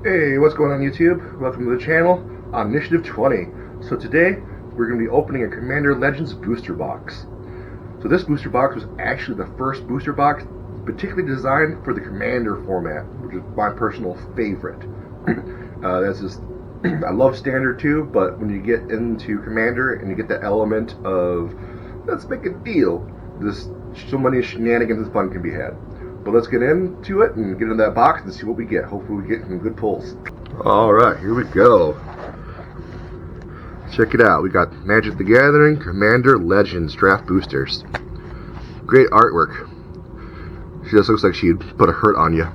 Hey, what's going on YouTube? Welcome to the channel on Initiative 20. So today we're going to be opening a Commander Legends booster box. So this booster box was actually the first booster box particularly designed for the Commander format, which is my personal favorite. I love Standard too, but when you get into Commander and you get the element of let's make a deal, there's so many shenanigans and fun can be had. But let's get into it and get in that box and see what we get. Hopefully we get some good pulls. Alright, here we go. Check it out. We got Magic the Gathering Commander Legends Draft Boosters. Great artwork. She just looks like she'd put a hurt on you.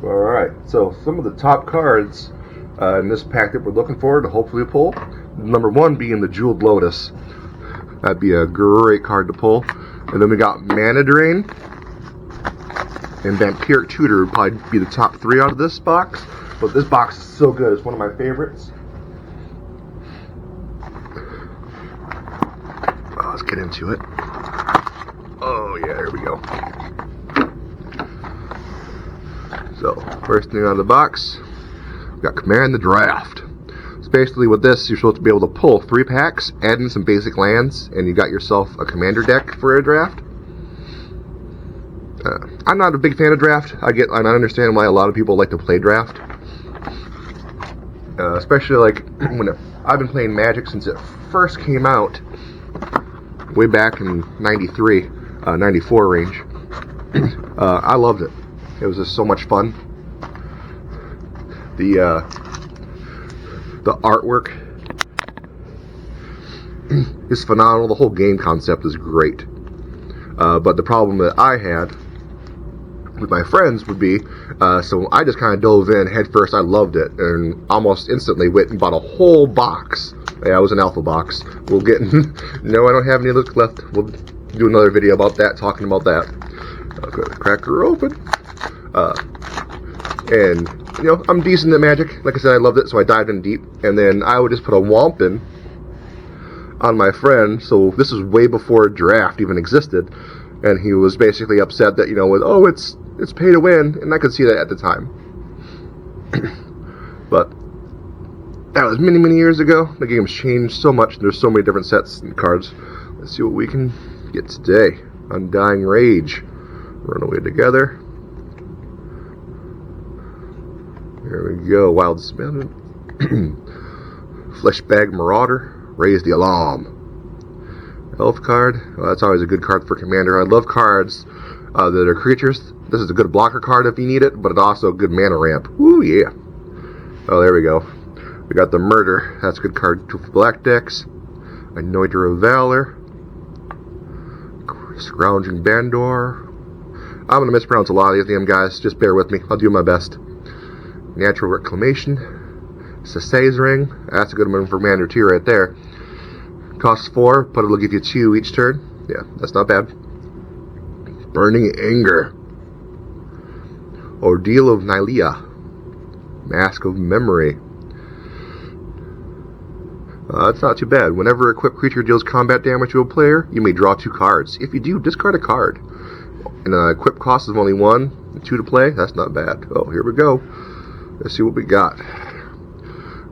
Alright, so some of the top cards in this pack that we're looking for to hopefully pull. Number one being the Jeweled Lotus. That'd be a great card to pull. And then we got Mana Drain and Vampiric Tutor would probably be the top three out of this box. But this box is so good. It's one of my favorites. Let's get into it. Oh yeah, there we go. So, first thing out of the box, we got Command the Draft. So basically with this, you're supposed to be able to pull 3 packs, add in some basic lands, and you got yourself a Commander deck for a draft. I'm not a big fan of draft. I understand why a lot of people like to play draft. Especially like when I've been playing Magic since it first came out, way back in 93, 94 range. I loved it. It was just so much fun. The artwork is phenomenal. The whole game concept is great. But the problem that I had with my friends would be, so I just kind of dove in head first. I loved it, and almost instantly went and bought a whole box. Yeah, it was an alpha box. We'll get. No, I don't have any left. We'll do another video about that, talking about that. Okay, crack her open. And you know, I'm decent at Magic. Like I said, I loved it, so I dived in deep. And then I would just put a Womp in on my friend. So this is way before draft even existed. And he was basically upset that, you know, with, oh, it's pay to win, and I could see that at the time. But that was many, many years ago. The game's changed so much. There's so many different sets and cards. Let's see what we can get today. Undying Rage. Runaway Together. There we go. Wild Smith. Fleshbag Marauder. Raise the Alarm. Elf card. Well, that's always a good card for Commander. I love cards that are creatures. This is a good blocker card if you need it, but it's also a good mana ramp. Ooh, yeah. Oh, there we go. We got the Murder. That's a good card for black decks. Anointer of Valor. Scrounging Bandor. I'm going to mispronounce a lot of these names, guys. Just bear with me. I'll do my best. Natural Reclamation. Sasay's Ring. That's a good one for Commander too right there. Costs 4, but it'll give you 2 each turn. Yeah, that's not bad. Burning Anger. Ordeal of Nylea. Mask of Memory. That's not too bad. Whenever an equipped creature deals combat damage to a player, you may draw 2 cards. If you do, discard a card. And equip cost is only 1, 2 to play. That's not bad. Oh, here we go. Let's see what we got.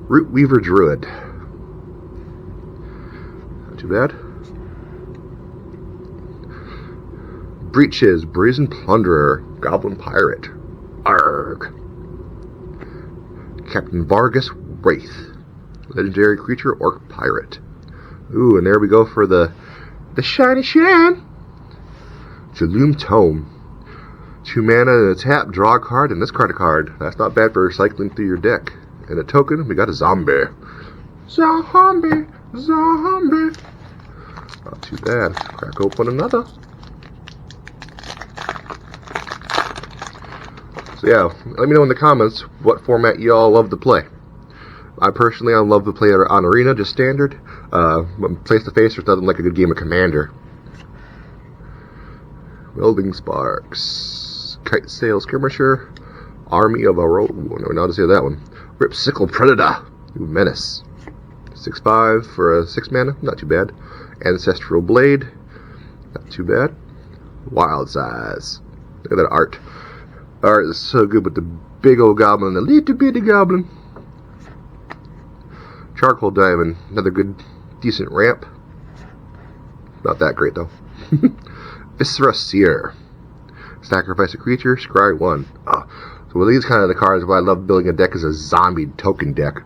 Rootweaver Druid. Not too bad. Breaches, Brazen Plunderer, Goblin Pirate. Arg. Captain Vargas Wraith. Legendary creature, Orc Pirate. Ooh, and there we go for the shiny shine. Jaloom Tome. 2 mana and a tap, draw a card, and discard a card. That's not bad for cycling through your deck. And a token, we got a Zombie. Zombie. Not too bad. Crack open another. So yeah, let me know in the comments what format y'all love to play. I love to play on Arena, just standard. Face to face, there's nothing like a good game of Commander. Welding Sparks. Kite Sail Skirmisher. Army of Aurora. No, not to say that one. Ripsickle Predator. Ooh, Menace. 6/5 for a 6 mana. Not too bad. Ancestral Blade. Not too bad. Wild Size. Look at that art. Art is so good with the big old goblin and the little bitty goblin. Charcoal Diamond, another good, decent ramp. Not that great though. Viscera Seer. Sacrifice a creature, scry 1. So with these kind of the cards, what I love building a deck is a zombie token deck.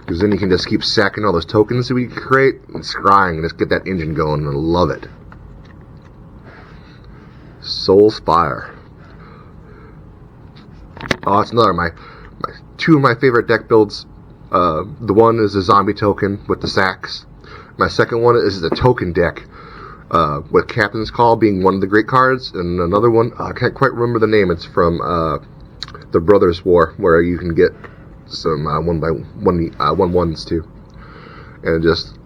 Because then you can just keep sacking all those tokens that we create and scrying and just get that engine going, and I love it. Soul Spire. Oh, it's another two of my favorite deck builds. The one is a zombie token with the sacks. My second one is the token deck with Captain's Call being one of the great cards, and another one I can't quite remember the name. It's from the Brothers War, where you can get some 1/1s too, and just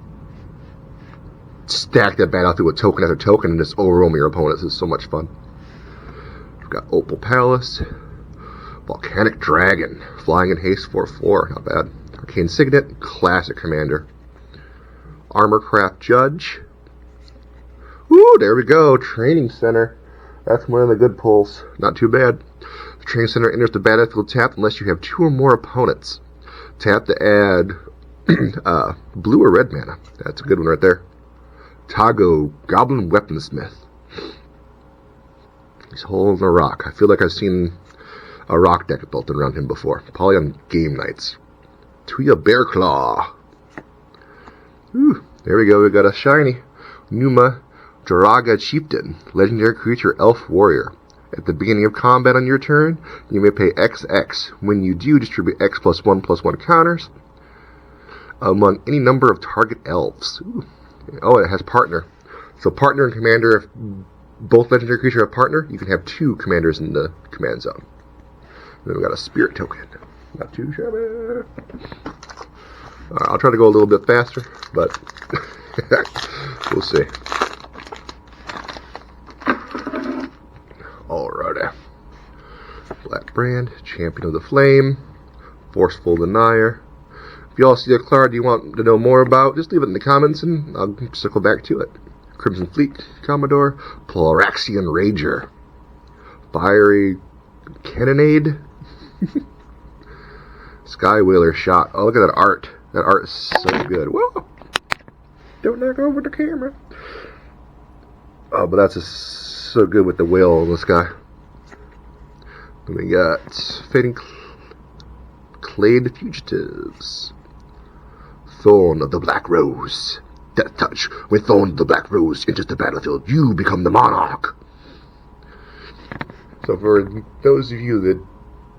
stack that battlefield with token after token and just overwhelm your opponents. It's so much fun. We've got Opal Palace, Volcanic Dragon, flying in haste 4/4, not bad. Arcane Signet, classic commander. Armorcraft Judge. Woo, there we go. Training Center. That's one of the good pulls. Not too bad. The Training Center enters the battlefield tapped unless you have 2 or more opponents. Tap to add blue or red mana. That's a good one right there. Tago, Goblin Weaponsmith. He's holding a rock. I feel like I've seen a rock deck built around him before. Probably on game nights. Tuya Bearclaw. Ooh, there we go. We got a shiny. Numa Jaraga Chieftain. Legendary creature, elf warrior. At the beginning of combat on your turn, you may pay XX. When you do, distribute X +1/+1 counters among any number of target elves. Ooh. Oh, it has partner. So partner and commander, if both legendary creatures have partner, you can have 2 commanders in the command zone. Then we got a spirit token. Not too shabby. I'll try to go a little bit faster, but we'll see. Alrighty. Black Brand, Champion of the Flame, Forceful Denier. If you all see a card you want to know more about, just leave it in the comments and I'll circle back to it. Crimson Fleet, Commodore, Plaraxian Rager, Fiery Cannonade, Sky Whaler Shot. Oh, look at that art. That art is so good. Whoa! Don't knock over the camera. Oh, but that's just so good with the whale in the sky. And we got Fading Clade Fugitives. Thorn of the Black Rose. Death Touch. When Thorn of the Black Rose enters the battlefield, you become the monarch. So for those of you that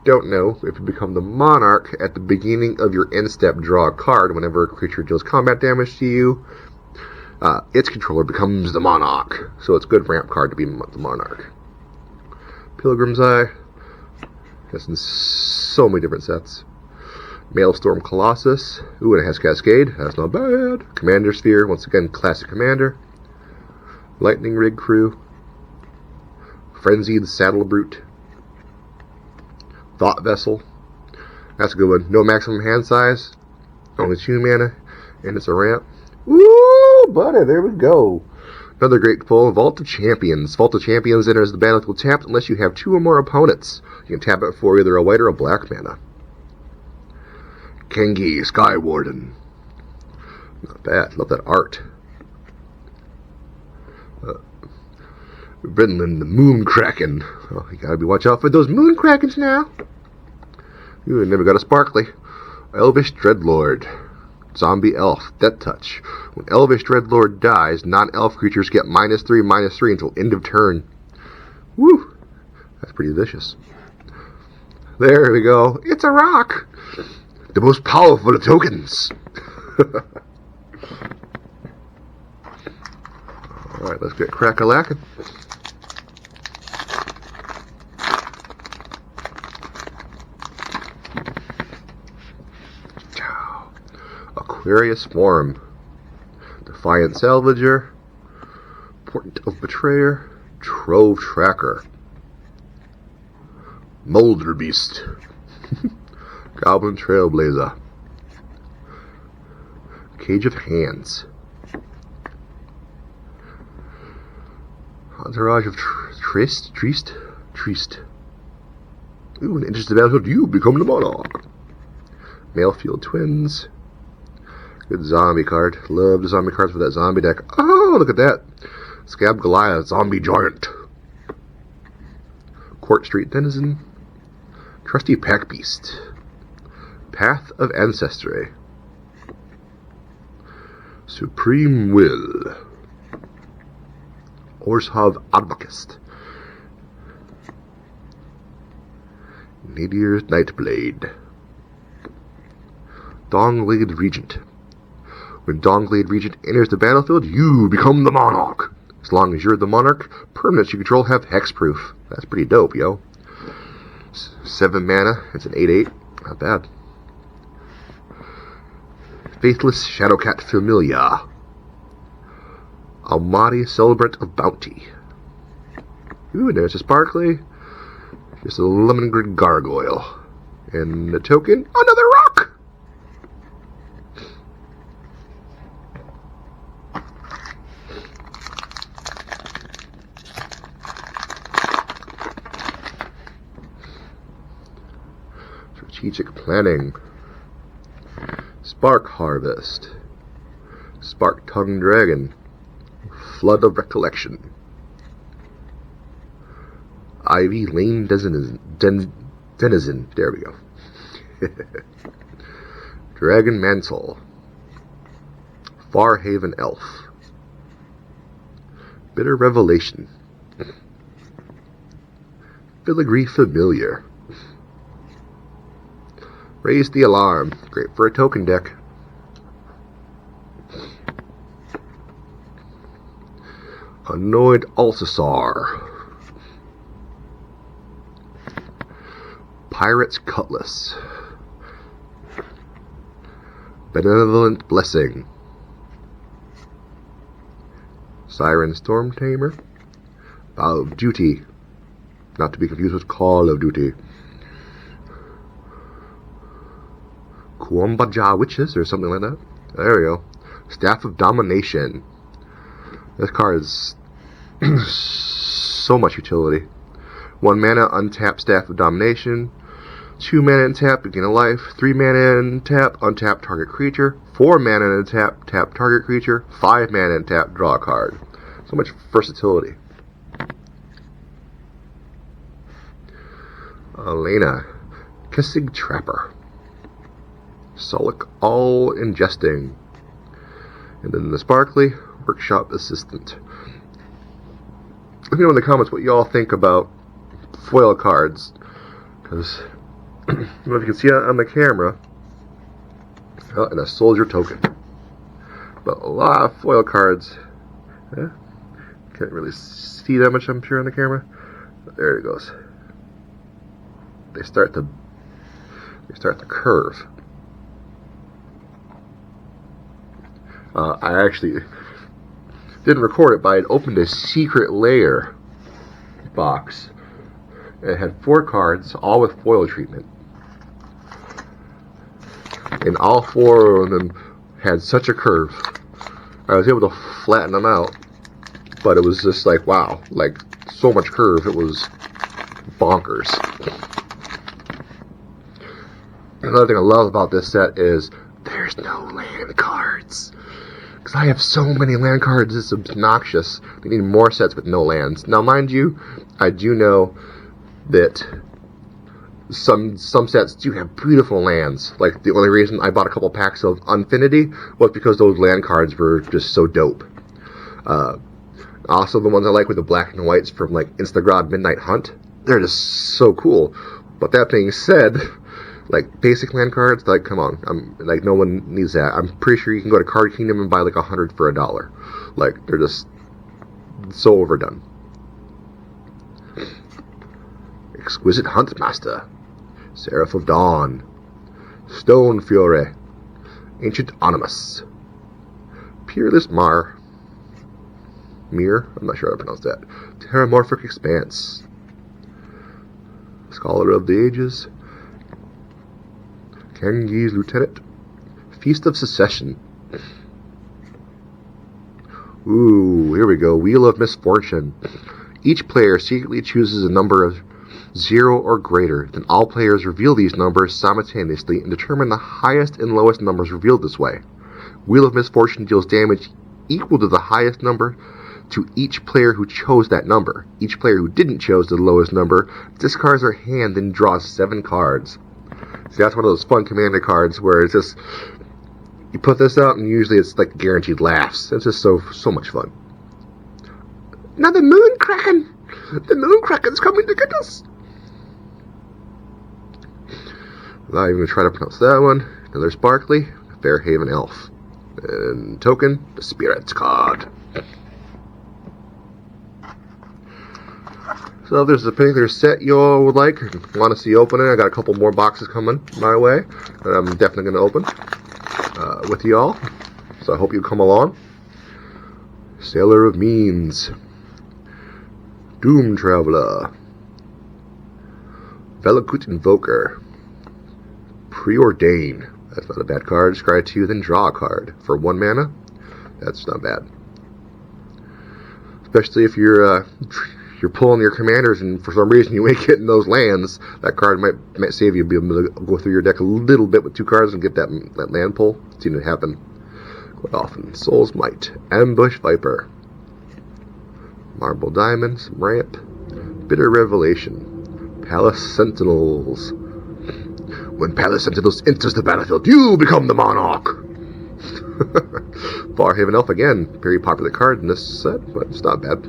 don't know, if you become the monarch at the beginning of your end step, draw a card. Whenever a creature deals combat damage to you, its controller becomes the monarch. So it's a good ramp card to be the monarch. Pilgrim's Eye. That's in so many different sets. Maelstrom Colossus. Ooh, and it has Cascade. That's not bad. Commander Sphere. Once again, classic commander. Lightning Rig Crew. Frenzied Saddle Brute. Thought Vessel. That's a good one. No maximum hand size. Only 2 mana. And it's a ramp. Ooh, buddy, there we go. Another great pull. Vault of Champions. Vault of Champions enters the battlefield tapped unless you have 2 or more opponents. You can tap it for either a white or a black mana. Kengi, Sky Warden. Not bad. Love that art. Brenlin, the Moon Kraken. Oh, you gotta watch out for those Moon Krakens now. Ooh, never got a sparkly. Elvish Dreadlord. Zombie Elf. Death Touch. When Elvish Dreadlord dies, non-elf creatures get -3/-3 until end of turn. Woo! That's pretty vicious. There we go. It's a rock! The most powerful of tokens! Alright, let's get crack-a-lackin'. Aquarius Form. Defiant Salvager. Portent of Betrayer. Trove Tracker. Molder Beast. Goblin Trailblazer. Cage of Hands. Entourage of Trist. Ooh, an interesting battlefield. You become the monarch. Malefield Twins. Good zombie card. Love the zombie cards for that zombie deck. Oh, look at that. Scab Goliath, Zombie Giant. Court Street Denizen. Trusty Pack Beast. Path of Ancestry. Supreme Will. Orzhov Advocist. Nadier's Nightblade. Dawnglade Regent. When Dawnglade Regent enters the battlefield, you become the monarch. As long as you're the monarch, permanents you control have hexproof. That's pretty dope, yo. 7 mana, it's an 8/8. Not bad. Faithless Shadowcat Familia. Almaty Celebrant of Bounty. Ooh, and there's a Sparkly. Just a Lemon Gargoyle. And the token, another rock! Strategic Planning. Spark Harvest. Spark Tongue Dragon. Flood of Recollection. Ivy Lane Denizen. There we go. Dragon Mantle. Farhaven Elf. Bitter Revelation. Filigree Familiar. Raise the Alarm. Great for a token deck. Annoyed Alcazar. Pirate's Cutlass. Benevolent Blessing. Siren Storm Tamer. Vow of Duty. Not to be confused with Call of Duty. Kuombaja Witches or something like that. There we go. Staff of Domination. This card is so much utility. 1 mana, untap Staff of Domination. 2 mana untap, begin a life. 3 mana untap, untap target creature. 4 mana untap, tap target creature. 5 mana untap, draw a card. So much versatility. Elena. Kissing Trapper. Sulik All Ingesting. And then the Sparkly, Workshop Assistant. Let me know in the comments what y'all think about foil cards. Because, I don't know if you can see it on the camera. Oh, and a soldier token. But a lot of foil cards. Can't really see that much, I'm sure, on the camera. But there it goes. They start the curve. I actually didn't record it, but I had opened a secret layer box. It had 4 cards, all with foil treatment. And all 4 of them had such a curve. I was able to flatten them out, but it was just like, wow, like so much curve, it was bonkers. Another thing I love about this set is there's no land cards. Because I have so many land cards, it's obnoxious. We need more sets with no lands. Now, mind you, I do know that some sets do have beautiful lands. Like, the only reason I bought a couple packs of Unfinity was because those land cards were just so dope. Also, the ones I like with the black and whites from, like, Instagrad Midnight Hunt, they're just so cool. But that being said, like, basic land cards, like, come on. Like, no one needs that. I'm pretty sure you can go to Card Kingdom and buy, like, 100 for $1. Like, they're just so overdone. Exquisite Huntmaster. Seraph of Dawn. Stone Fury. Ancient Animus. Peerless Mir. I'm not sure how to pronounce that. Terramorphic Expanse. Scholar of the Ages. Kangi's Lieutenant. Feast of Secession. Ooh, here we go. Wheel of Misfortune. Each player secretly chooses a number of 0 or greater, then all players reveal these numbers simultaneously and determine the highest and lowest numbers revealed this way. Wheel of Misfortune deals damage equal to the highest number to each player who chose that number. Each player who didn't choose the lowest number discards their hand and draws 7 cards. See, that's one of those fun Commander cards where it's just, you put this out and usually it's like guaranteed laughs. It's just so much fun. Now the Moonkraken! The Moonkraken's coming to get us! Not even going to try to pronounce that one. Another Sparkly, Fairhaven Elf. And token, the Spirit card. So if there's a particular set you all would like or want to see opening, I got a couple more boxes coming my way that I'm definitely going to open with you all. So I hope you come along. Sailor of Means, Doom Traveler, Velokut Invoker, Preordain. That's not a bad card. Scry 2, then draw a card for 1 mana. That's not bad. Especially if you're pulling your commanders and for some reason you ain't getting those lands, that card might save you. Be able to go through your deck a little bit with 2 cards and get that land pull. I've seen it happen quite often. Soul's Might, Ambush Viper, Marble Diamond, some ramp, Bitter Revelation, Palace Sentinels. When Palace Sentinels enters the battlefield, you become the monarch. Fairhaven Elf again, very popular card in this set, but it's not bad.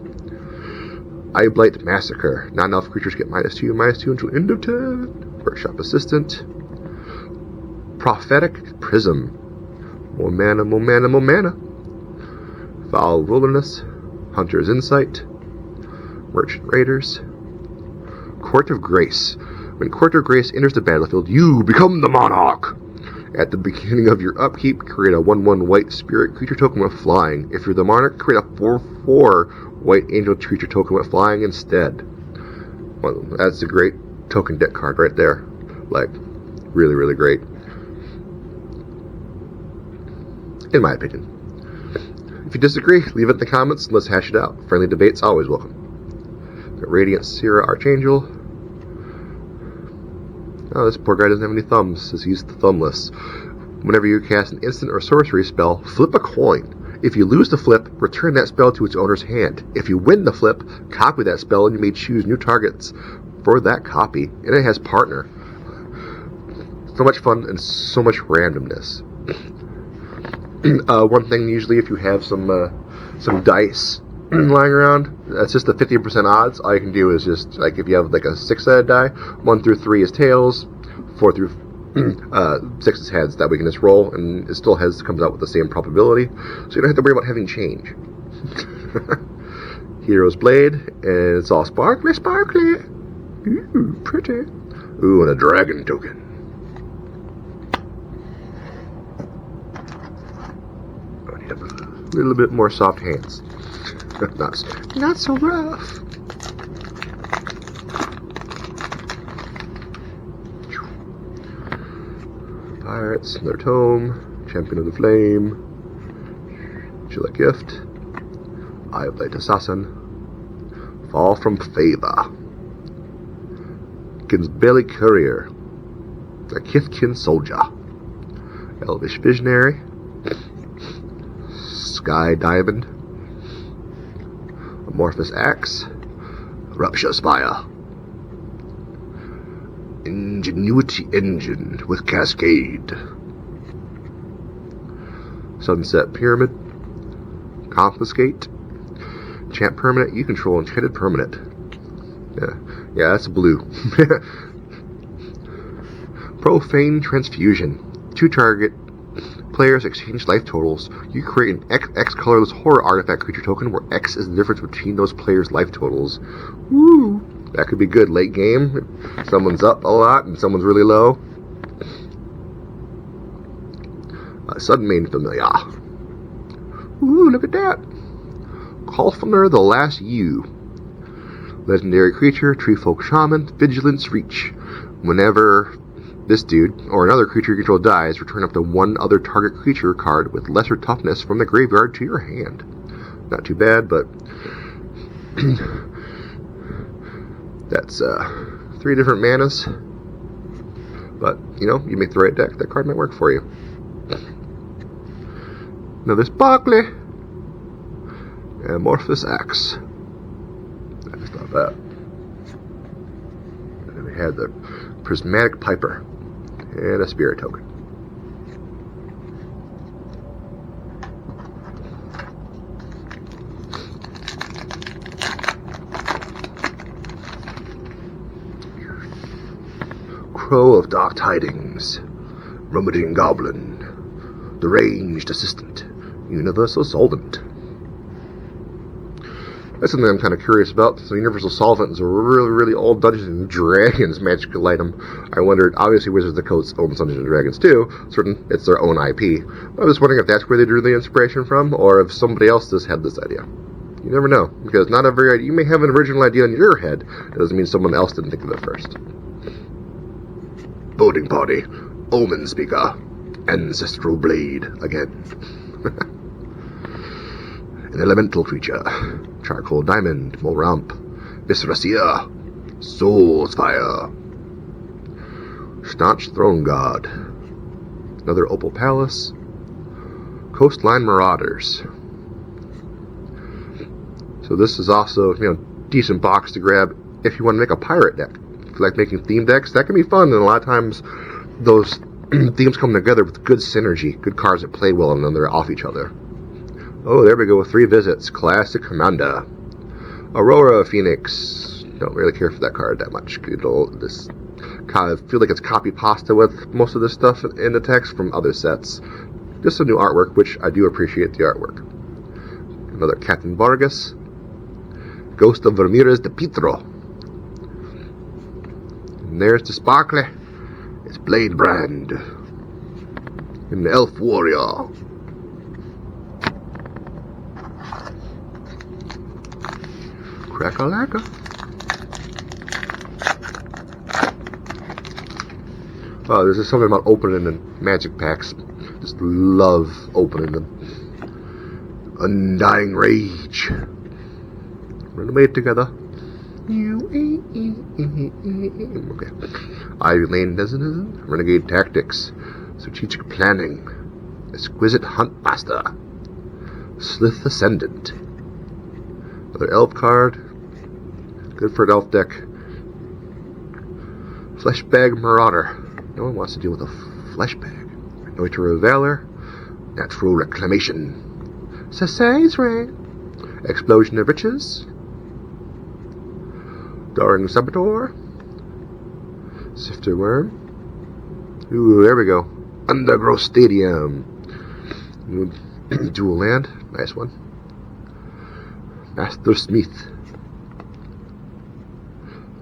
Eyeblight Massacre. Non-elf creatures get -2/-2 until end of turn. Workshop Assistant. Prophetic Prism. More mana, more mana, more mana. Foul Wilderness. Hunter's Insight. Merchant Raiders. Court of Grace. When Court of Grace enters the battlefield, you become the monarch. At the beginning of your upkeep, create a 1/1 white spirit creature token with flying. If you're the monarch, create a 4/4 white angel creature token with flying instead. Well, that's a great token deck card right there. Like, really, really great. In my opinion. If you disagree, leave it in the comments and let's hash it out. Friendly debate's always welcome. Got Radiant Seer Archangel. Oh, this poor guy doesn't have any thumbs, as he's thumbless. Whenever you cast an instant or sorcery spell, flip a coin. If you lose the flip, return that spell to its owner's hand. If you win the flip, copy that spell and you may choose new targets for that copy. And it has partner. So much fun and so much randomness. One thing usually if you have some dice lying around, that's just the 50% odds. All you can do is just, like, if you have like a 6-sided die, 1 through 3 is tails, 4 through 6 is heads. That we can just roll, and it still comes out with the same probability, so you don't have to worry about having change. Hero's Blade, and it's all sparkly, sparkly. Ooh, pretty. Ooh, and a dragon token. I need a little bit more soft hands. Not so rough. Pirates, their tome, Champion of the Flame, Chilla Gift, Eyeblight Assassin, Fall from Favor, Belly Courier, a Kithkin Soldier, Elvish Visionary, Sky Diamond, Amorphous Axe, Rupture Spire, Ingenuity Engine with Cascade, Sunset Pyramid, Confiscate, Enchant Permanent, you control Enchanted Permanent. Yeah, that's blue. Profane Transfusion. 2 target players exchange life totals. You create an X colorless horror artifact creature token where X is the difference between those players' life totals. Woo! That could be good late game. Someone's up a lot and someone's really low. Sudden Main Familiar. Ooh, look at that. Kolfner the Last You. Legendary creature, Treefolk Shaman, Vigilance Reach. Whenever this dude or another creature you control dies, return up to 1 other target creature card with lesser toughness from the graveyard to your hand. Not too bad, but that's 3 different manas. But, you know, you make the right deck, that card might work for you. Another Sparkly. Amorphous Axe. That's not bad. And then we had the Prismatic Piper. And a Spirit Token. Crow of Dark Tidings, Rummaging Goblin, the Ranged Assistant, Universal Solvent. That's something I'm kind of curious about. So Universal Solvent is a really, really old Dungeons and Dragons magical item. I wondered, obviously Wizards of the Coast owns Dungeons and Dragons too, it's their own IP. I was wondering if that's where they drew the inspiration from, or if somebody else just had this idea. You never know, because not every idea, you may have an original idea in your head, it doesn't mean someone else didn't think of it first. Boarding Party, Omen Speaker, Ancestral Blade, again. An elemental creature, Charcoal Diamond, Molramp, Viscera, Soul's Fire, Staunch Throne Guard, another Opal Palace, Coastline Marauders. So this is also, you know, decent box to grab if you want to make a pirate deck. Like making theme decks, that can be fun, and a lot of times those themes come together with good synergy, good cards that play well and then they're off each other. Oh, there we go with 3 visits. Classic Commander. Aurora Phoenix. Don't really care for that card that much. This kind of feel like it's copy pasta with most of this stuff in the text from other sets. Just some new artwork, which I do appreciate the artwork. Another Captain Vargas. Ghost of Ramirez de Pietro. And there's the Sparkly. It's Bladebrand. And the Elf Warrior. Crack-a-lacka. Oh, this is something about opening the magic packs. Just love opening them. Undying Rage. We're gonna make it together. Okay. Ivy Lane Desert, Renegade Tactics, Strategic Planning, Exquisite Hunt Master, Slith Ascendant. Another elf card. Good for an elf deck. Fleshbag Marauder. No one wants to deal with a fleshbag. Noiter of Valor, Natural Reclamation, Sasay's Ray, Explosion of Riches, Darring Saboteur, Sifter Worm. Ooh, there we go. Undergrowth Stadium. Dual land. Nice one. Master Smith.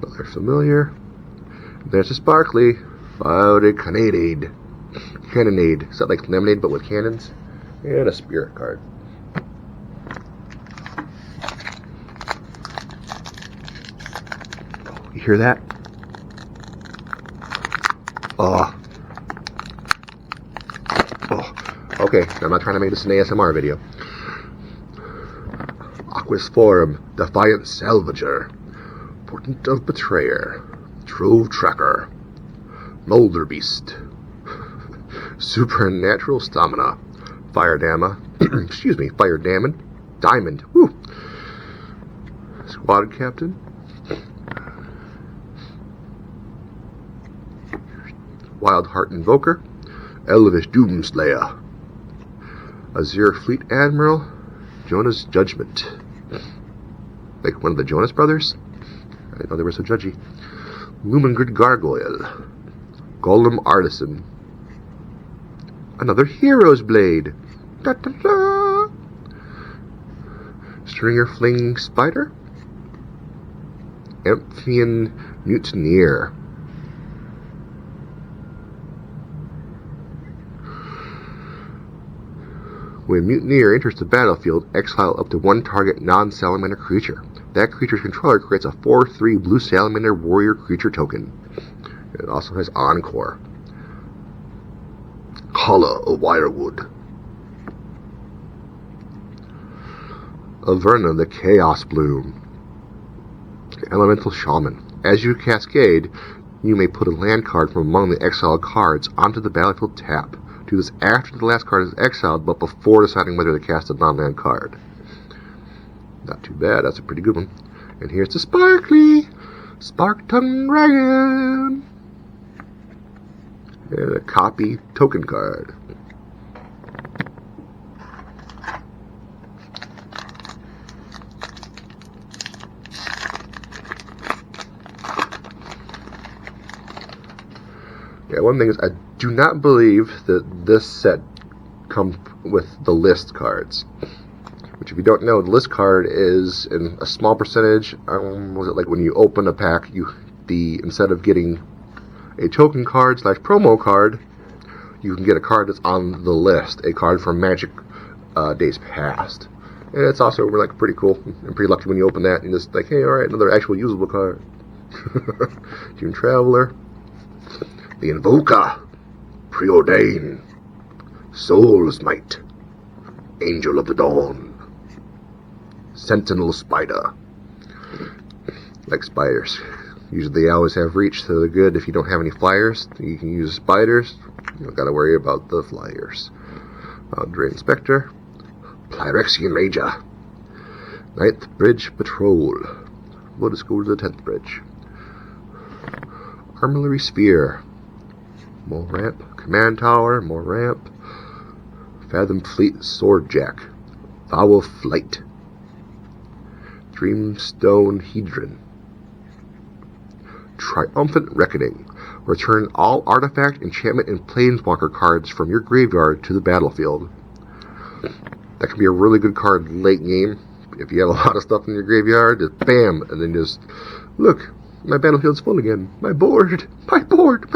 Another familiar. There's a Sparkly. Fiery Cannonade. Cannonade. Is that like lemonade but with cannons? And a spirit card. You hear that? Oh. Okay, I'm not trying to make this an ASMR video. Aquis Forum, Defiant Salvager, Portent of Betrayer, Trove Tracker, Molder Beast, Supernatural Stamina, Fire Dama, excuse me, Fire Diamond, woo! Squad Captain, Wild Heart Invoker, Elvish Doomslayer, Azure Fleet Admiral, Jonah's Judgment. Like one of the Jonas Brothers? I didn't know they were so judgy. Lumengrid Gargoyle, Golem Artisan, another Hero's Blade, da, da, da. Stringer Fling Spider, Amphion Mutineer. When Mutineer enters the battlefield, exile up to one target non-salamander creature. That creature's controller creates a 4/3 blue salamander warrior creature token. It also has Encore. Kala of Wirewood. Averna the Chaos Bloom. Elemental Shaman. As you cascade, you may put a land card from among the exiled cards onto the battlefield tap. Do this after the last card is exiled, but before deciding whether to cast a non-land card. Not too bad, that's a pretty good one. And here's the Sparkly Spark-Tongue Dragon. And a copy token card. Yeah, one thing is, I do not believe that this set comes with the list cards. Which, if you don't know, the list card is in a small percentage. Was it like when you open a pack, instead of getting a token card / promo card, you can get a card that's on the list, a card from Magic Days Past. And it's also like pretty cool and pretty lucky when you open that and just like, hey, alright, another actual usable card. Team Traveler. The Invoker, Preordain, Soul's Might, Angel of the Dawn, Sentinel Spider. Like spiders. Usually they always have reach, so they're good. If you don't have any flyers, you can use spiders. You don't gotta worry about the flyers. Drain Spectre, Pyrexian Major, 9th Bridge Patrol. We'll just go to the 10th Bridge. Armillary Sphere. More ramp. Command Tower. More ramp. Fathom Fleet Swordjack. Foul Flight. Dreamstone Hedron. Triumphant Reckoning. Return all artifact, enchantment, and planeswalker cards from your graveyard to the battlefield. That can be a really good card late game. If you have a lot of stuff in your graveyard, just bam, and then just, look, my battlefield's full again. My board, my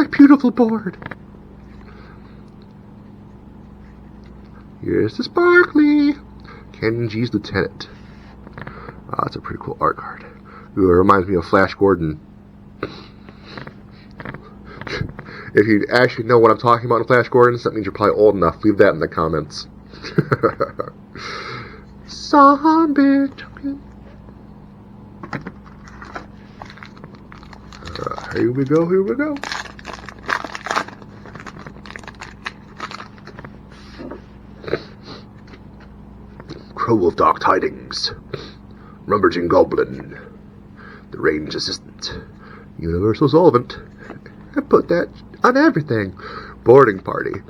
beautiful board. Here's the Sparkly Kenji's Lieutenant. That's a pretty cool art card. Ooh, it reminds me of Flash Gordon. If you actually know what I'm talking about in Flash Gordon, that means you're probably old enough. Leave that in the comments. Zombie token. Here we go. Crow of Dark Tidings. Rumberging Goblin. The Range Assistant. Universal Solvent. I put that on everything. Boarding Party.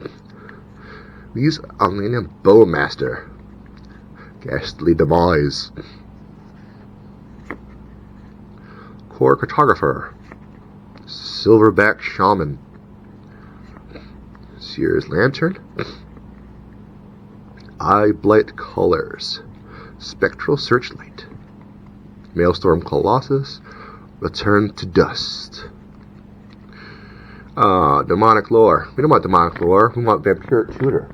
We use Alenia Bowmaster. Ghastly Demise. Core Cartographer. Silverback Shaman. Seer's Lantern. Eye Blight Colors. Spectral Searchlight. Maelstrom Colossus. Return to Dust. Demonic Lore. We don't want Demonic Lore. We want Vampiric Tutor.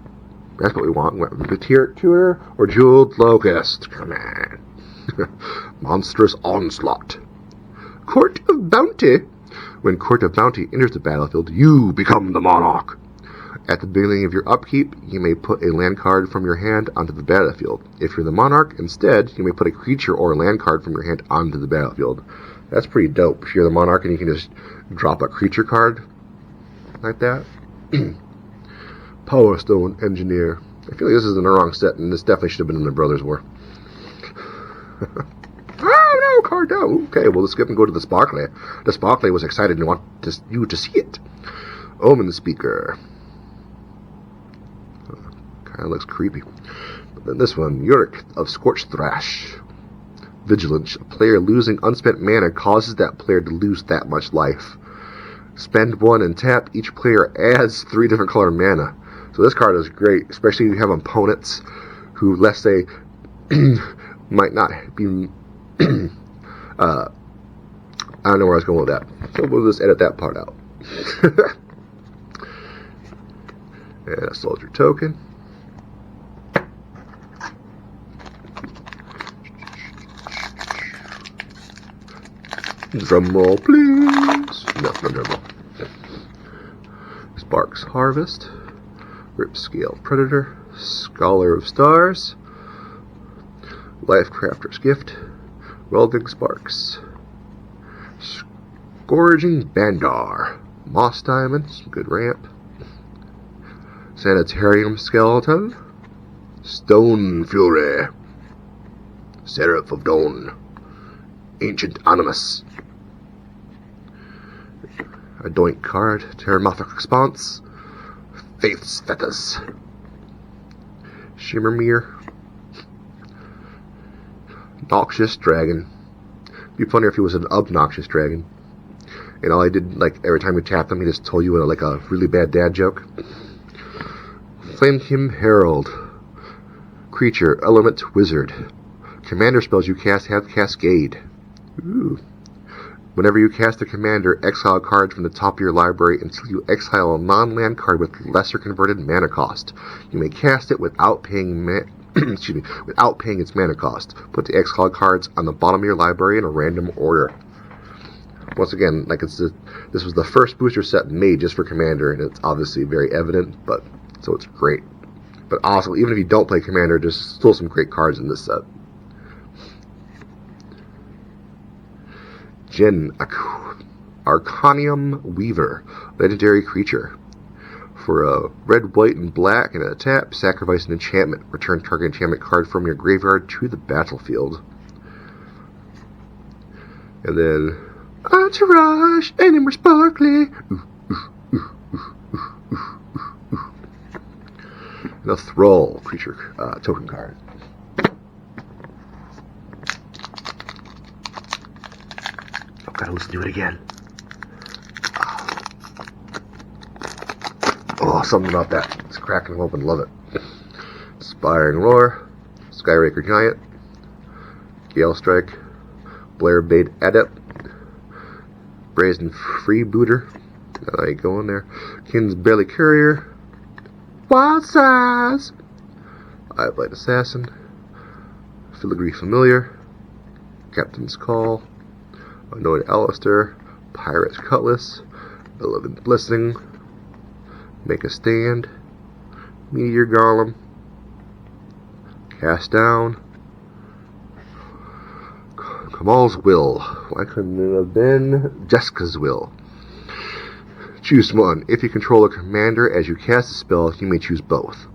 That's what we want. Vampiric Tutor or Jeweled Locust. Come on. Monstrous Onslaught. Court of Bounty. When Court of Bounty enters the battlefield, you become the monarch. At the beginning of your upkeep, you may put a land card from your hand onto the battlefield. If you're the monarch, instead, you may put a creature or a land card from your hand onto the battlefield. That's pretty dope. If you're the monarch and you can just drop a creature card like that. Power Stone Engineer. I feel like this is in the wrong set, and this definitely should have been in the Brothers War. Oh no, card down. Okay, well, let's skip and go to the Sparkly. The Sparkly was excited and wanted you to see it. Omen Speaker. Kind of looks creepy. But then this one, Yorick of Scorched Thrash. Vigilance. A player losing unspent mana causes that player to lose that much life. Spend 1 and tap. Each player adds 3 different color mana. So this card is great, especially if you have opponents who, let's say, might not be... I don't know where I was going with that. So we'll just edit that part out. And a soldier token. Drum roll, please. No drum roll. Sparks Harvest. Ripscale Predator. Scholar of Stars. Lifecrafter's Gift. Welding Sparks. Gorging Bandar. Moss Diamond, some good ramp. Sanitarium Skeleton. Stone Fury. Seraph of Dawn. Ancient Animus. A Doink card. Terramorphic Response. Faith's Fetters. Shimmermere. Noxious Dragon. It'd be funnier if he was an obnoxious dragon. And all I did, like, every time you tapped him, he just told you, like, a really bad dad joke. Flamekin Herald. Creature, Element, Wizard. Commander spells you cast have Cascade. Ooh. Whenever you cast a commander, exile a card from the top of your library until you exile a non-land card with lesser converted mana cost. You may cast it without paying without paying its mana cost. Put the exile cards on the bottom of your library in a random order. Once again, like this was the first booster set made just for commander, and it's obviously very evident, but so it's great. But also, even if you don't play commander, there's still some great cards in this set. Jin Arcanium Weaver, legendary creature. For a red, white, and black, and a tap, sacrifice an enchantment. Return target enchantment card from your graveyard to the battlefield. And then Entourage, and more sparkly. And a Thrall creature token card. I've got to listen to it again. Oh, something about that. It's cracking them open. Love it. Inspiring Roar. Skyraker Giant. Gale Strike. Blair Bait Adept. Brazen Freebooter. I go in there. Kin's Belly Courier. Wild Size. Eyeblight Assassin. Filigree Familiar. Captain's Call. Annoyed Alistair. Pirate's Cutlass. Beloved Blessing. Make a Stand. Meteor Golem. Cast Down. Kamal's Will. Why couldn't it have been Jessica's Will? Choose one. If you control a commander as you cast a spell, you may choose both.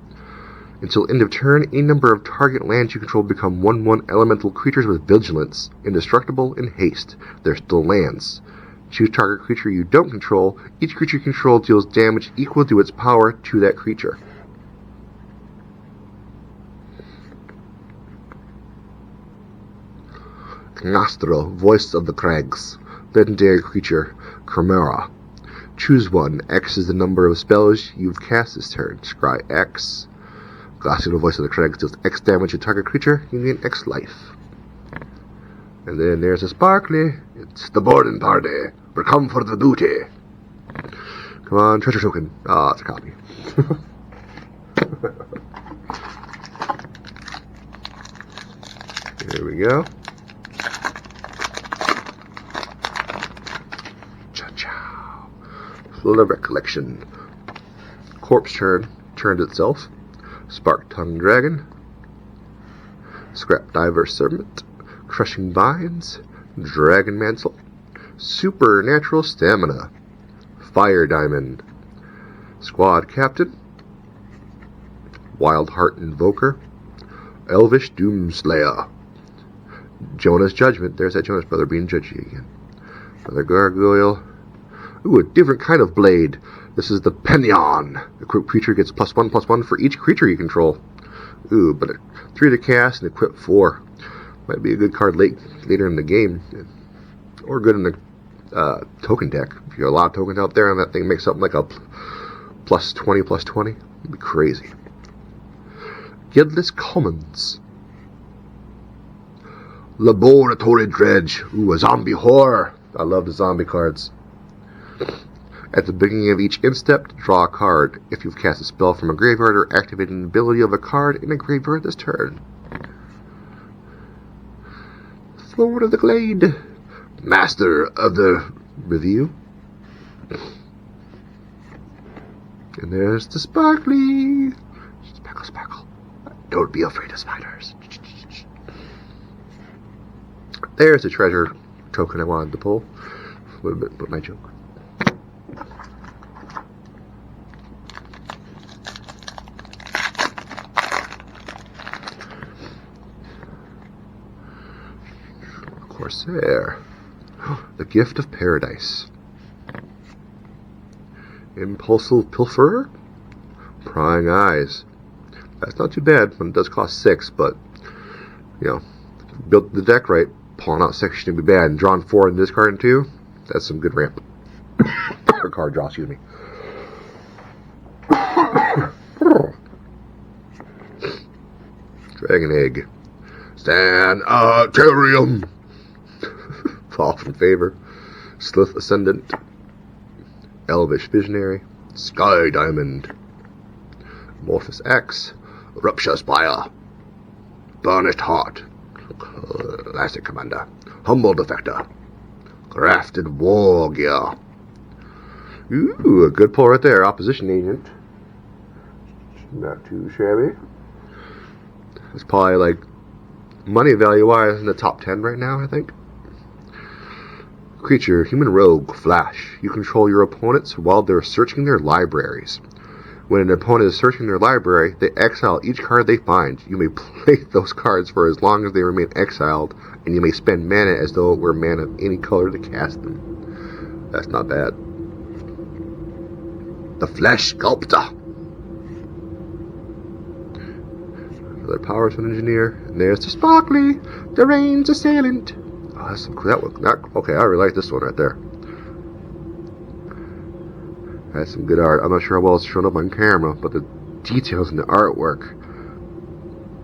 Until end of turn, any number of target lands you control become 1/1 elemental creatures with vigilance, indestructible, and haste. They're still lands. Choose target creature you don't control. Each creature you control deals damage equal to its power to that creature. Knastro, Voice of the Crags. Legendary creature, Chimera. Choose one. X is the number of spells you've cast this turn. Scry X. Glacial Voice of the Crags deals X damage to target creature. You gain X life. And then there's a Sparkly. It's the boarding party. We're come for the booty. Come on, treasure token. Ah, it's a copy. Here we go. Cha-chow. Flood of Recollection. Corpse Turn. Turned itself. Spark Tongue Dragon. Scrap Diver Serpent. Crushing Vines. Dragon Mantle. Supernatural Stamina. Fire Diamond. Squad Captain. Wild Heart Invoker. Elvish Doomslayer. Jonah's Judgment. There's that Jonah's brother being judgy again. Another Gargoyle. Ooh, a different kind of blade. This is the Penyon. Equipped creature gets +1/+1 for each creature you control. Ooh, but 3 to cast and equip 4. Might be a good card later in the game. Or good in the token deck. If you have a lot of tokens out there and that thing makes something like a +20/+20, it'd be crazy. Guildless Commons. Laboratory Dredge. Ooh, a zombie horror. I love the zombie cards. At the beginning of each instep, draw a card. If you've cast a spell from a graveyard or activated an ability of a card in a graveyard this turn. Lord of the Glade. Master of the Review. And there's the Sparkly. Sparkle, sparkle. Don't be afraid of spiders. There's the treasure token I wanted to pull. a little bit, but my joke. Corsair. The Gift of Paradise. Impulsive Pilferer? Prying Eyes. That's not too bad when it does cost 6, but, you know, built the deck right, pulling out 6 shouldn't be bad, and drawing 4 and discarding 2, that's some good ramp. Or card draw, excuse me. Dragon Egg. Sanitarium. Fall from Favor. Slith Ascendant. Elvish Visionary. Sky Diamond. Morphous X. Rupture Spire. Burnished Heart. Classic Commander. Humble Defector. Crafted War Gear. Ooh, a good pull right there. Opposition Agent. Not too shabby. It's probably like money value wise in the top 10 right now, I think. Creature, Human Rogue, Flash. You control your opponents while they're searching their libraries. When an opponent is searching their library, they exile each card they find. You may play those cards for as long as they remain exiled, and you may spend mana as though it were mana of any color to cast them. That's not bad. The Flesh Sculptor. Another Powers of an Engineer. And there's the Sparkly, the Rain's Assailant. Oh, that's some, okay, I really like this one right there. That's some good art. I'm not sure how well it's shown up on camera, but the details in the artwork,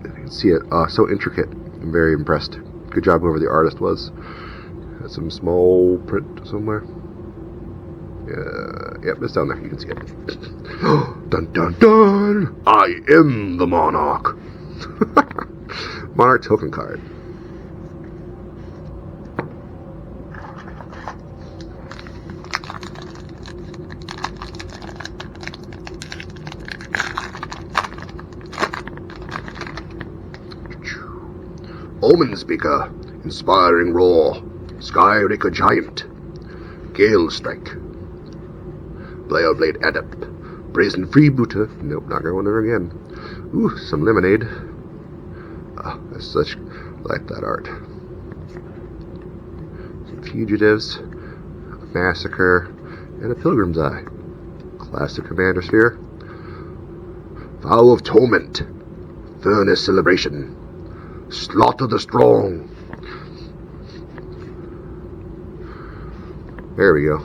you can see it, so intricate. I'm very impressed. Good job whoever the artist was. Has some small print somewhere. Yep, it's down there. You can see it. Dun dun dun! I am the Monarch. Monarch token card. Omen Speaker, Inspiring Roar, Skyraker Giant, Gale Strike, Blade Adept, Brazen Freebooter, nope, not going there again. Ooh, some Lemonade. Ah, that's such, I like that art. Some Fugitives, Massacre, and a Pilgrim's Eye. Classic Commander Sphere. Vow of Torment, Furnace Celebration, Slaughter the Strong. There we go.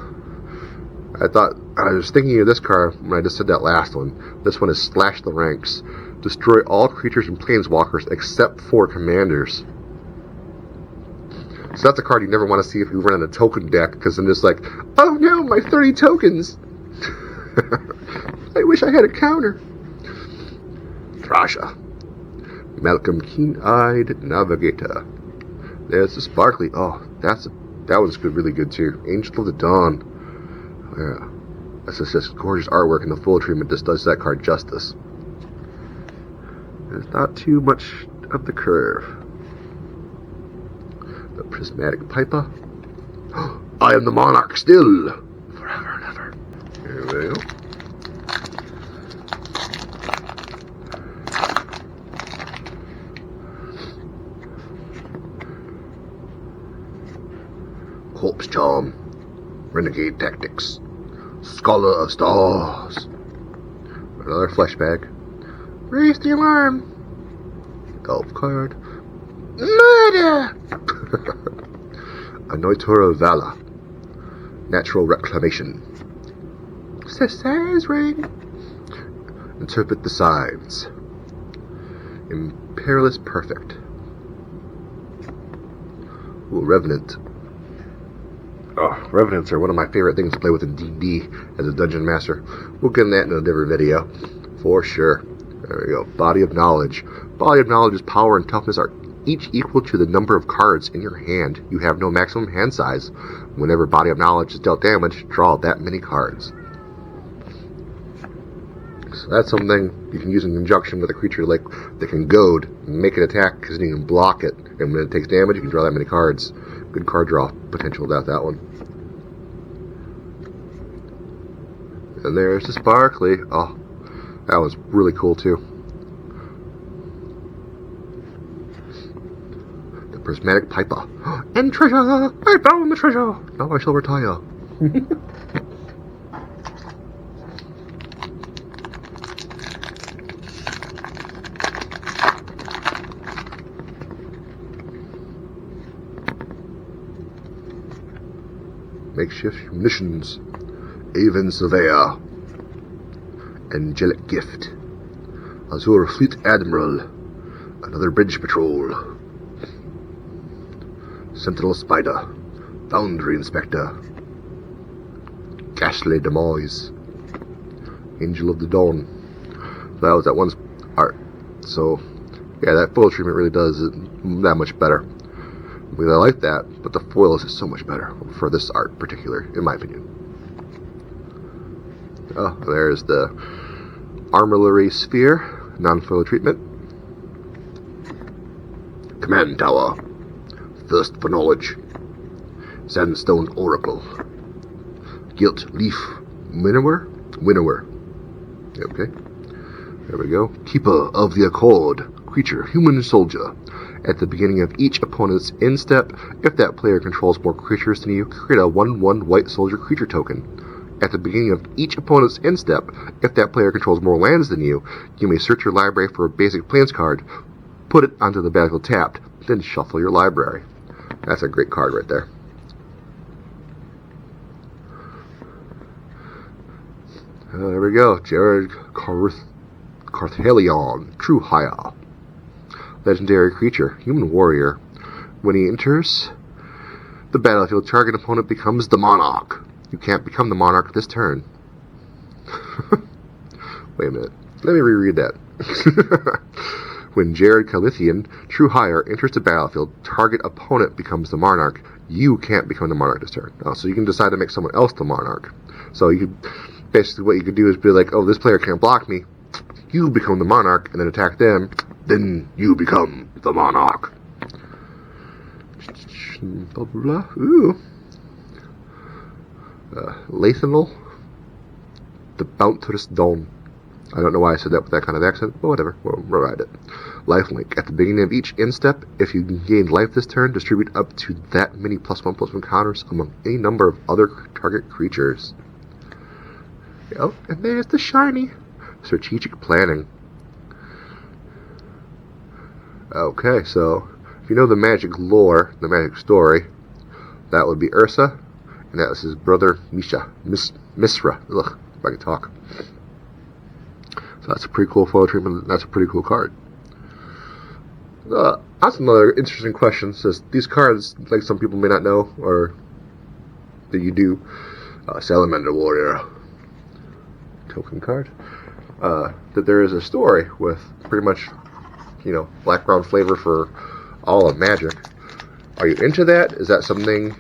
I was thinking of this card when I just said that last one. This one is Slash the Ranks. Destroy all creatures and planeswalkers except for commanders. So that's a card you never want to see if you run in a token deck, because I'm just like, oh no, my 30 tokens. I wish I had a counter. Thrasher. Malcolm Keen-Eyed Navigator. There's the Sparkly. Oh, that one's good, really good too. Angel of the Dawn. Yeah, that's just gorgeous artwork, and the full treatment just does that card justice. There's not too much of the curve. The Prismatic Piper. I am the Monarch still, forever and ever. Here we go. Corpse Charm, Renegade Tactics, Scholar of Stars, another flesh bag, Raise the Alarm, Golf Card, Murder, Anointor of Valor, Natural Reclamation, Cesar's Ring, Interpret the Signs, Imperialist Perfect, Ooh, Revenant. Oh, Revenants are one of my favorite things to play with in D&D as a Dungeon Master. We'll get into that in a different video, for sure. There we go. Body of Knowledge. Body of Knowledge's power and toughness are each equal to the number of cards in your hand. You have no maximum hand size. Whenever Body of Knowledge is dealt damage, draw that many cards. So that's something you can use in conjunction with a creature like that can goad, make it attack because you can block it, and when it takes damage, you can draw that many cards. Good card draw potential without that one. And there's the Sparkly. Oh, that was really cool too. The Prismatic Piper. And treasure! I found the treasure! Now I shall retire. Makeshift munitions. Avon Surveyor. Angelic Gift. Azure Fleet Admiral. Another Bridge Patrol. Sentinel Spider. Boundary Inspector. Ghastly Demoise. Angel of the Dawn. So that was that one's art. So, yeah, that foil treatment really does it that much better. I like that, but the foils is so much better for this art in particular, in my opinion. Oh, there's the Armillary Sphere, non-foil treatment. Command Tower. Thirst for Knowledge. Sandstone Oracle. Gilt Leaf Winnower. Okay. There we go. Keeper of the Accord. Creature, human soldier. At the beginning of each opponent's end step, if that player controls more creatures than you, create a 1/1 white soldier creature token. At the beginning of each opponent's end step, if that player controls more lands than you may search your library for a basic plains card, put it onto the battlefield tapped, then shuffle your library. That's a great card right there. There we go. Jared Carthalion, True Haya. Legendary creature, human warrior. When he enters the battlefield, target opponent becomes the monarch. You can't become the monarch this turn. Wait a minute. Let me reread that. When Jared Calithian, True Hire, enters the battlefield, target opponent becomes the monarch. You can't become the monarch this turn. So you can decide to make someone else the monarch. So you could basically what you could do is be like, oh, this player can't block me. You become the monarch and then attack them. Then you become the monarch. Blah, blah, blah. Ooh. Lathanal. The Bounteous Dawn. I don't know why I said that with that kind of accent, but whatever. We'll ride it. Lifelink. At the beginning of each end step, if you gain life this turn, distribute up to that many +1/+1 counters among any number of other target creatures. Oh, and there's the shiny. Strategic Planning. Okay, so if you know the magic lore, the magic story, that would be Ursa, and that was his brother Misra. Ugh, if I can talk. So that's a pretty cool foil treatment. That's a pretty cool card. That's another interesting question. Says these cards, like some people may not know, or that you do. Salamander Warrior token card. That there is a story with pretty much, black brown flavor for all of Magic. Are you into that? Is that something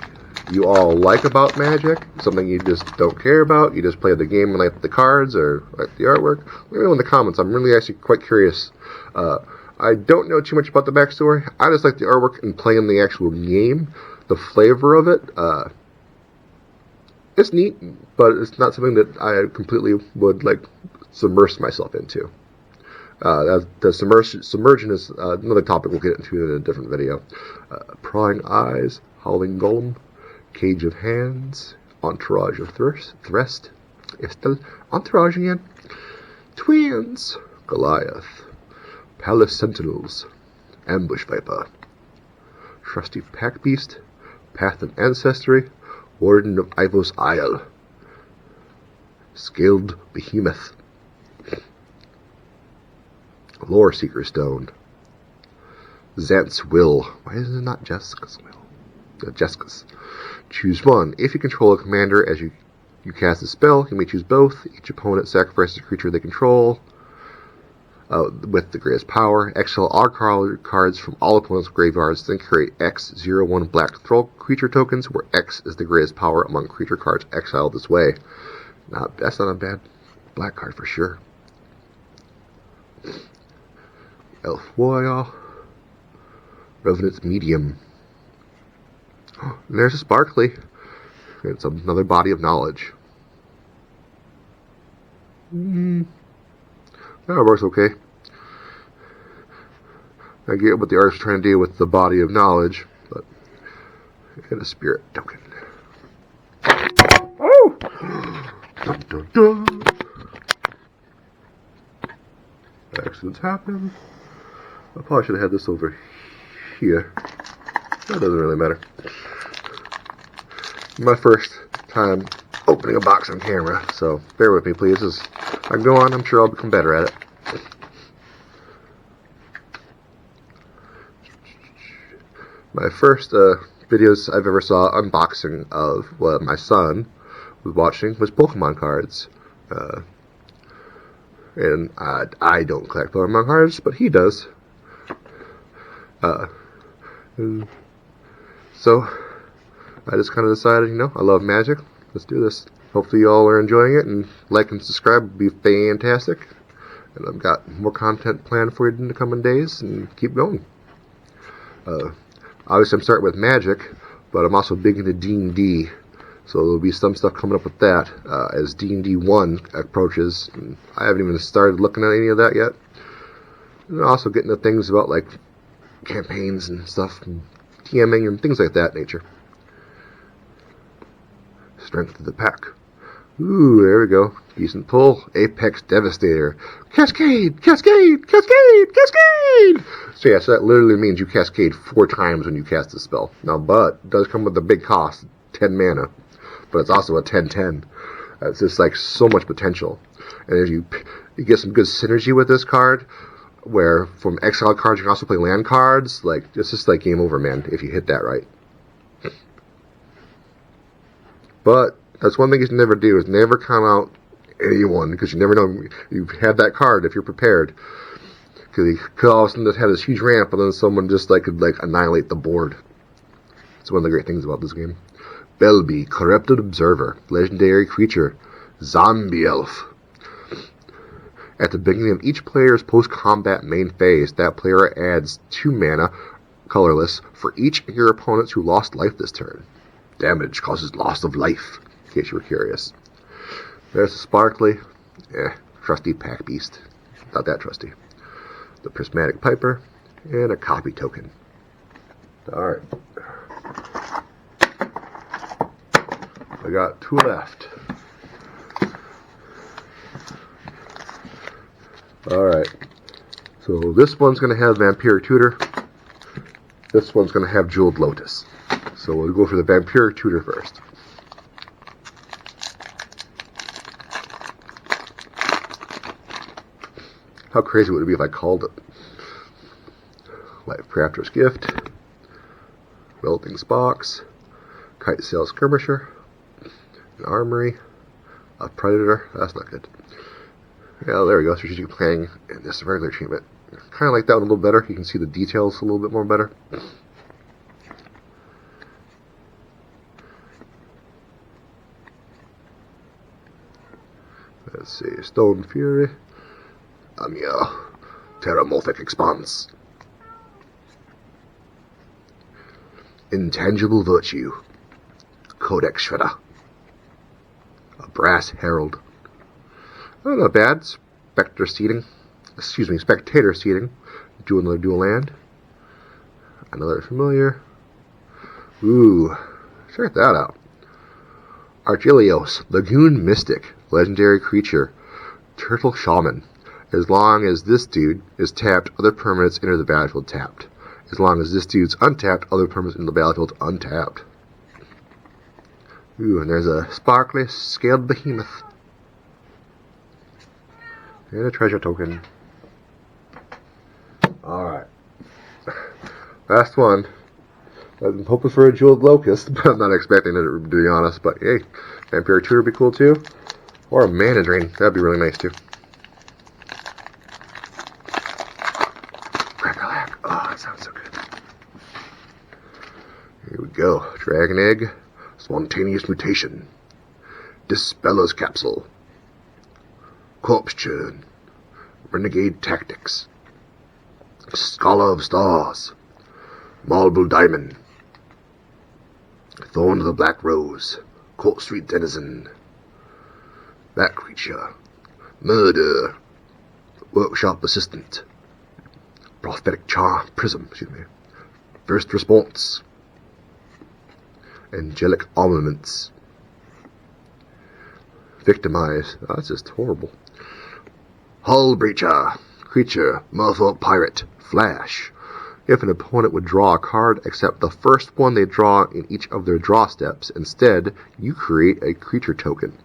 you all like about Magic? Something you just don't care about? You just play the game and like the cards or like the artwork? Let me know in the comments. I'm really actually quite curious. I don't know too much about the backstory. I just like the artwork and playing the actual game. The flavor of it, it's neat, but it's not something that I completely would like submerge myself into. The submersion is another topic we'll get into in a different video. Prying Eyes, Howling Golem, Cage of Hands, Entourage of Threst, Istel, Entourage again, Twins, Goliath, Palace Sentinels, Ambush Viper, Trusty Pack Beast, Path of Ancestry, Warden of Ivos Isle, Scaled Behemoth, Lore Seeker Stone, Xant's Will. Why is it not Jessica's Will? Jessica's. Choose one. If you control a commander as you cast a spell, you may choose both. Each opponent sacrifices a creature they control with the greatest power. Exile all cards from all opponents' graveyards, then create X01 black troll creature tokens, where X is the greatest power among creature cards exiled this way. That's not a bad black card for sure. Elf Warrior, Revenant's Medium. And there's a Sparkly. It's another body of knowledge. That works okay. I get what the artist's trying to do with the body of knowledge, but and a spirit token. Oh! Dun, dun, dun. Accidents happen. I probably should have had this over here. That doesn't really matter. My first time opening a box on camera, so bear with me, please. As I go on, I'm sure I'll become better at it. My first videos I've ever saw unboxing of what my son was watching was Pokemon cards. And I don't collect Pokemon cards, but he does. So I just kind of decided, I love Magic. Let's do this. Hopefully you all are enjoying it, and like and subscribe would be fantastic. And I've got more content planned for you in the coming days, and keep going. Obviously I'm starting with Magic, but I'm also big into D&D. So there'll be some stuff coming up with that as D&D 1 approaches. And I haven't even started looking at any of that yet. And also getting to things about like campaigns and stuff, and TMing and things like that nature. Strength of the pack. Ooh, there we go. Decent pull. Apex Devastator. Cascade! Cascade! Cascade! Cascade! So yeah, so that literally means you cascade 4 times when you cast a spell. Now, but it does come with a big cost, 10 mana. But it's also a 10/10. It's just like so much potential. And if you get some good synergy with this card, where from exile cards you can also play land cards, like it's just like game over, man, if you hit that right. But that's one thing you should never do, is never count out anyone, because you never know you have that card if you're prepared. Because you could all of a sudden just have this huge ramp, and then someone just could annihilate the board. It's one of the great things about this game. Belby, Corrupted Observer, legendary creature, Zombie Elf. At the beginning of each player's post-combat main phase, that player adds 2 mana, colorless, for each of your opponents who lost life this turn. Damage causes loss of life, in case you were curious. There's a Sparkly, trusty pack beast. Not that trusty. The Prismatic Piper, and a copy token. Alright. I got 2 left. Alright. So this one's going to have Vampiric Tutor. This one's going to have Jeweled Lotus. So we'll go for the Vampiric Tutor first. How crazy would it be if I called it? Life Crafter's Gift, Wilting's Box, Kite Sail Skirmisher, an Armory, a Predator. That's not good. Yeah, there we go. Strategic Planning and this regular treatment. Kind of like that one a little better. You can see the details a little bit more better. Let's see. Stone Fury. Amiel. Terramorphic Expanse. Intangible Virtue. Codex Shredder. A Brass Herald. Oh, not bad. Spectator Seating. Do another dual land. Another familiar. Ooh, check that out. Archelios, Lagoon Mystic, legendary creature, Turtle Shaman. As long as this dude is tapped, other permanents enter the battlefield tapped. As long as this dude's untapped, other permanents enter the battlefield untapped. Ooh, and there's a Sparkly Scaled Behemoth. And a treasure token. Alright. Last one. I'm hoping for a Jeweled Locust, but I'm not expecting it, to be honest. But hey, Vampiric Tutor would be cool too. Or a Mana Drain. That'd be really nice too. Crackalack. Oh, that sounds so good. Here we go. Dragon Egg. Spontaneous Mutation. Dispeller's Capsule. Corpse Churn. Renegade Tactics. Scholar of Stars. Marble Diamond. Thorn of the Black Rose. Court Street Denizen. That creature. Murder. Workshop assistant. Prophetic charm. Prism. Excuse me. First response. Angelic armaments. Victimize. Oh, that's just horrible. Hull breacher. Creature. Merfolk pirate. Flash. If an opponent would draw a card except the first one they draw in each of their draw steps, instead, you create a creature token.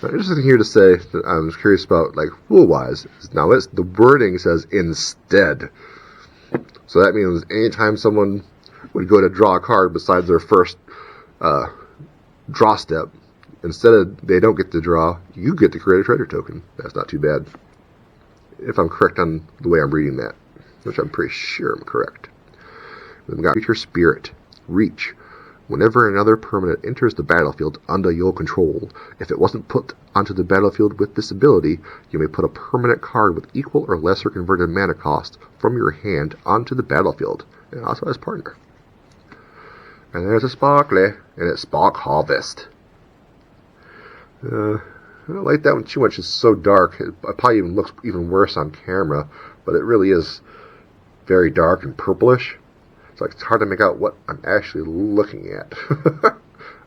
Now, interesting here to say that I was curious about, like, rule-wise. Now, the wording says instead. So that means anytime someone would go to draw a card besides their first draw step, instead of they don't get to draw, you get to create a treasure token. That's not too bad. If I'm correct on the way I'm reading that, which I'm pretty sure I'm correct. Then we got Creature Spirit. Reach. Whenever another permanent enters the battlefield under your control, if it wasn't put onto the battlefield with this ability, you may put a permanent card with equal or lesser converted mana cost from your hand onto the battlefield, and also as partner. And there's a Sparkly, and it's Spark Harvest. I don't like that one too much. It's so dark. It probably even looks even worse on camera, but it really is very dark and purplish. So it's hard to make out what I'm actually looking at.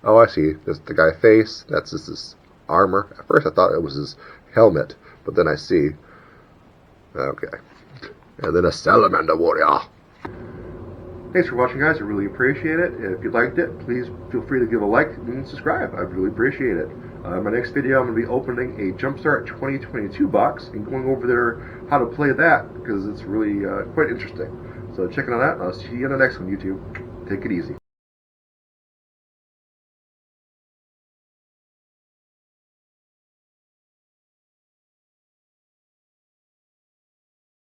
Oh, I see. There's the guy's face. That's just his armor. At first I thought it was his helmet, but then I see. Okay. And then a Salamander Warrior. Thanks for watching, guys. I really appreciate it. If you liked it, please feel free to give a like and subscribe. I really appreciate it. My next video, I'm going to be opening a Jumpstart 2022 box and going over there how to play that, because it's really quite interesting. So check it out. I'll see you in the next one, YouTube. Take it easy.